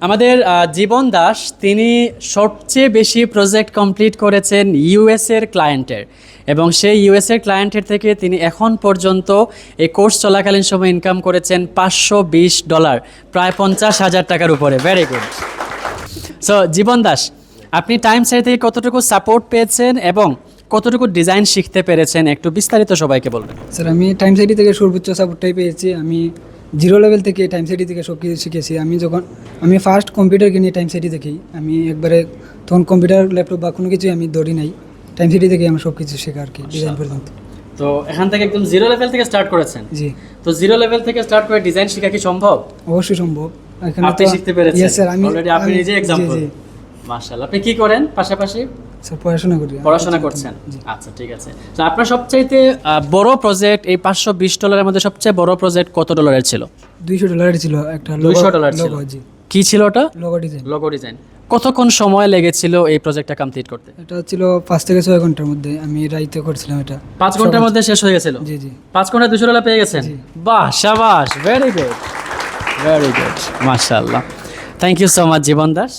আমাদের জীবন দাস তিনি সবচেয়ে বেশি প্রজেক্ট কমপ্লিট করেছেন ইউএসের ক্লায়েন্টের, এবং সেই ইউএসের ক্লায়েন্টের থেকে তিনি এখন পর্যন্ত এই কোর্স চলাকালীন সময় ইনকাম করেছেন $520, প্রায় 50,000 টাকার উপরে। Very good. সো জীবন দাস, আপনি টাইম সাইট থেকে কতটুকু সাপোর্ট পেয়েছেন এবং কতটুকু ডিজাইন শিখতে পেরেছেন, একটু বিস্তারিত সবাইকে বলবেন। স্যার আমি টাইম সাইটি থেকে সর্বোচ্চ সাপোর্টটাই পেয়েছি। আমি জিরো লেভেল থেকে টাইম সাইটি থেকে সব কিছু শিখেছি। আমি ফার্স্ট কম্পিউটার কিনি টাইম সাইটি থেকেই। আমি একবারে তখন কম্পিউটার ল্যাপটপ বা কোনো কিছুই আমি ধরি নাই, টাইম সাইটি থেকে আমি সব কিছু শেখা আর কি, ডিজাইন পর্যন্ত। তো এখান থেকে একদম জিরো লেভেল থেকে স্টার্ট করেছেন। জি, তো জিরো লেভেল থেকে স্টার্ট করে ডিজাইন শেখা কি সম্ভব? অবশ্যই সম্ভব। আপনি শিখতে পেরেছেন? ইয়েস স্যার, আমি অলরেডি আপনি নিজে এক্সাম্পল। মাশাআল্লাহ। আপনি কি করেন পাশাপাশি? স্যার পড়াশোনা করি। পড়াশোনা করছেন। আচ্ছা, ঠিক আছে। তো আপনার সবচাইতে বড় প্রজেক্ট এই $520 মধ্যে সবচেয়ে বড় প্রজেক্ট কত ডলারের ছিল? $200 ছিল একটা $200 ছিল। লোগো। জি, কি ছিল ওটা? Logo design. Logo design. কতক্ষণ সময় লেগেছিল এই প্রজেক্টটা কমপ্লিট করতে? এটা ছিল 5 থেকে 6 ঘন্টার মধ্যে। আমি রাইতে করছিলাম এটা। 5 ঘন্টার মধ্যে শেষ হয়ে গেছিল? জি জি। 5 ঘন্টায় $200 পেয়ে গেছেন? বাহ, শাবাশ, ভেরি গুড, ভেরি গুড, মাশাআল্লাহ। Thank you so much Jiban Das.